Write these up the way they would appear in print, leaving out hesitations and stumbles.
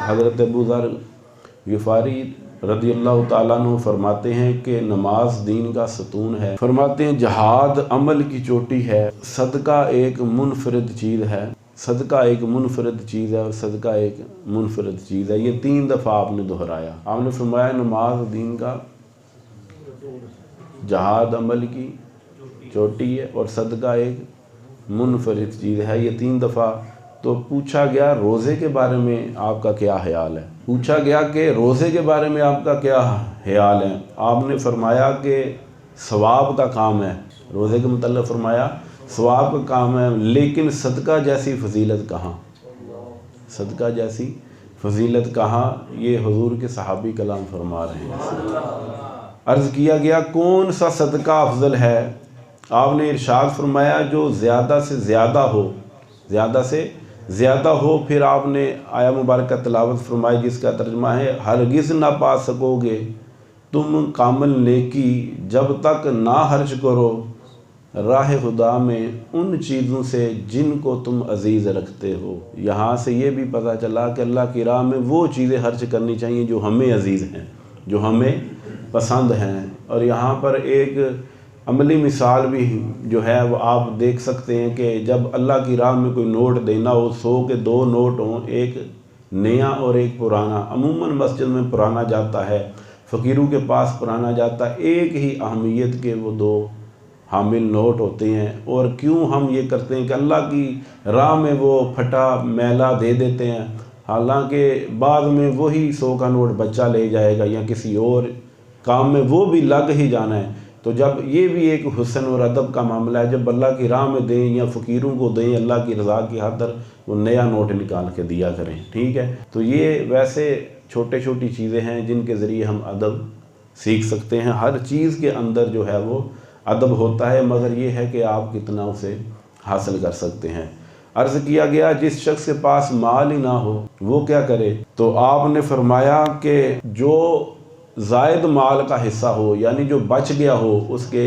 حضرت ابو ذر غفاری رضی اللہ تعالیٰ عنہ فرماتے ہیں کہ نماز دین کا ستون ہے۔ فرماتے ہیں جہاد عمل کی چوٹی ہے، صدقہ ایک منفرد چیز ہے، صدقہ ایک منفرد چیز ہے اور صدقہ ایک منفرد چیز ہے۔ یہ 3 دفعہ آپ نے دہرایا۔ آپ نے فرمایا نماز دین کا، جہاد عمل کی چوٹی ہے اور صدقہ ایک منفرد چیز ہے، یہ 3 دفعہ۔ تو پوچھا گیا روزے کے بارے میں آپ کا کیا خیال ہے؟ پوچھا گیا کہ روزے کے بارے میں آپ کا کیا خیال ہے؟ آپ نے فرمایا کہ ثواب کا کام ہے، روزے کے متعلق فرمایا ثواب کا کام ہے، لیکن صدقہ جیسی فضیلت کہاں، صدقہ جیسی فضیلت کہاں؟ یہ حضور کے صحابی کلام فرما رہے ہیں۔ عرض کیا گیا کون سا صدقہ افضل ہے؟ آپ نے ارشاد فرمایا جو زیادہ سے زیادہ ہو، زیادہ سے زیادہ ہو۔ پھر آپ نے آیہ مبارکہ تلاوت فرمائی جس کا ترجمہ ہے ہرگز نہ پا سکو گے تم کامل نیکی جب تک نہ خرچ کرو راہ خدا میں ان چیزوں سے جن کو تم عزیز رکھتے ہو۔ یہاں سے یہ بھی پتہ چلا کہ اللہ کی راہ میں وہ چیزیں خرچ کرنی چاہیے جو ہمیں عزیز ہیں، جو ہمیں پسند ہیں۔ اور یہاں پر ایک عملی مثال بھی جو ہے وہ آپ دیکھ سکتے ہیں کہ جب اللہ کی راہ میں کوئی نوٹ دینا ہو، 100 کے 2 نوٹ ہوں، ایک نیا اور ایک پرانا۔ عموماً مسجد میں پرانا جاتا ہے، فقیروں کے پاس پرانا جاتا ہے، ایک ہی اہمیت کے وہ 2 حامل نوٹ ہوتے ہیں۔ اور کیوں ہم یہ کرتے ہیں کہ اللہ کی راہ میں وہ پھٹا میلا دے دیتے ہیں، حالانکہ بعد میں وہی 100 کا نوٹ بچہ لے جائے گا یا کسی اور کام میں وہ بھی لگ ہی جانا ہے۔ تو جب یہ بھی ایک حسن اور ادب کا معاملہ ہے، جب اللہ کی راہ میں دیں یا فقیروں کو دیں اللہ کی رضا کی خاطر، وہ نیا نوٹ نکال کے دیا کریں، ٹھیک ہے؟ تو یہ ویسے چھوٹی چیزیں ہیں جن کے ذریعے ہم ادب سیکھ سکتے ہیں۔ ہر چیز کے اندر جو ہے وہ ادب ہوتا ہے، مگر یہ ہے کہ آپ کتنا اسے حاصل کر سکتے ہیں۔ عرض کیا گیا جس شخص کے پاس مال ہی نہ ہو وہ کیا کرے؟ تو آپ نے فرمایا کہ جو زائد مال کا حصہ ہو، یعنی جو بچ گیا ہو اس کے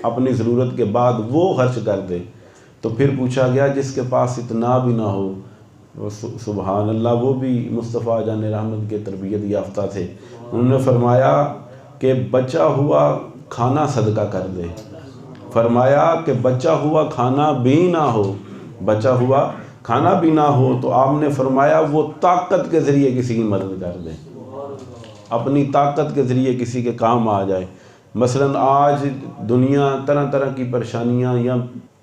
اپنی ضرورت کے بعد وہ خرچ کر دے۔ تو پھر پوچھا گیا جس کے پاس اتنا بھی نہ ہو، سبحان اللہ، وہ بھی مصطفیٰ جان رحمت کے تربیت یافتہ تھے۔ انہوں نے فرمایا کہ بچا ہوا کھانا صدقہ کر دے۔ فرمایا کہ بچا ہوا کھانا بھی نہ ہو، بچا ہوا کھانا بھی نہ ہو تو آپ نے فرمایا وہ طاقت کے ذریعے کسی کی مدد کر دے، اپنی طاقت کے ذریعے کسی کے کام آ جائے۔ مثلا آج دنیا طرح کی پریشانیاں یا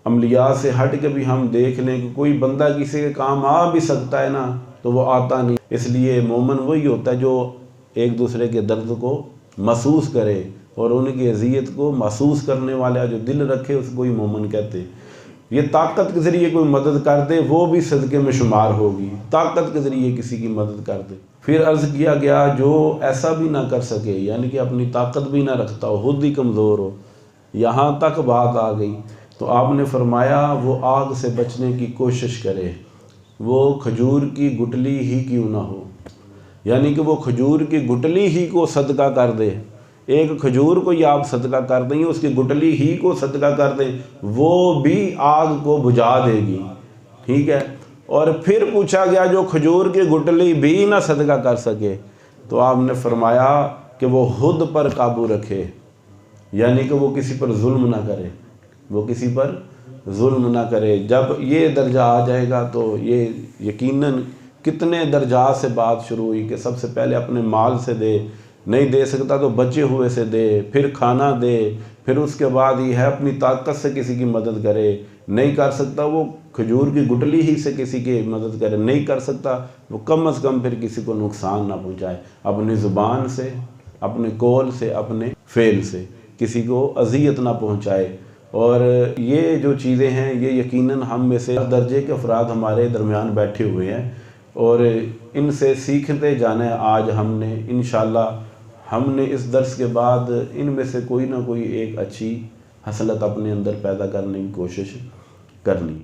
عملیات سے ہٹ کے بھی ہم دیکھ لیں کہ کوئی بندہ کسی کے کام آ بھی سکتا ہے نا، تو وہ آتا نہیں۔ اس لیے مومن وہی ہوتا ہے جو ایک دوسرے کے درد کو محسوس کرے اور ان کی اذیت کو محسوس کرنے والا جو دل رکھے اس کو ہی مومن کہتے ہیں۔ یہ طاقت کے ذریعے کوئی مدد کر دے وہ بھی صدقے میں شمار ہوگی، طاقت کے ذریعے کسی کی مدد کر دے۔ پھر عرض کیا گیا جو ایسا بھی نہ کر سکے، یعنی کہ اپنی طاقت بھی نہ رکھتا ہو، خود ہی کمزور ہو، یہاں تک بات آ گئی تو آپ نے فرمایا وہ آگ سے بچنے کی کوشش کرے، وہ کھجور کی گٹلی ہی کیوں نہ ہو، یعنی کہ وہ کھجور کی گٹلی ہی کو صدقہ کر دے۔ ایک کھجور کو ہی آپ صدقہ کر دیں، اس کی گٹلی ہی کو صدقہ کر دیں، وہ بھی آگ کو بجھا دے گی، ٹھیک ہے؟ اور پھر پوچھا گیا جو کھجور کی گٹلی بھی نہ صدقہ کر سکے تو آپ نے فرمایا کہ وہ خود پر قابو رکھے، یعنی کہ وہ کسی پر ظلم نہ کرے، وہ کسی پر ظلم نہ کرے۔ جب یہ درجہ آ جائے گا تو یہ یقیناً کتنے درجات سے بات شروع ہوئی کہ سب سے پہلے اپنے مال سے دے، نہیں دے سکتا تو بچے ہوئے سے دے، پھر کھانا دے، پھر اس کے بعد یہ ہے اپنی طاقت سے کسی کی مدد کرے، نہیں کر سکتا وہ کھجور کی گٹلی ہی سے کسی کی مدد کرے، نہیں کر سکتا وہ کم از کم پھر کسی کو نقصان نہ پہنچائے، اپنی زبان سے، اپنے قول سے، اپنے فعل سے کسی کو اذیت نہ پہنچائے۔ اور یہ جو چیزیں ہیں یہ یقیناً ہم میں سے درجے کے افراد ہمارے درمیان بیٹھے ہوئے ہیں اور ان سے سیکھتے جانا ہے۔ آج ہم نے انشاءاللہ ہم نے اس درس کے بعد ان میں سے کوئی نہ کوئی ایک اچھی حصلت اپنے اندر پیدا کرنے کی کوشش کرنی۔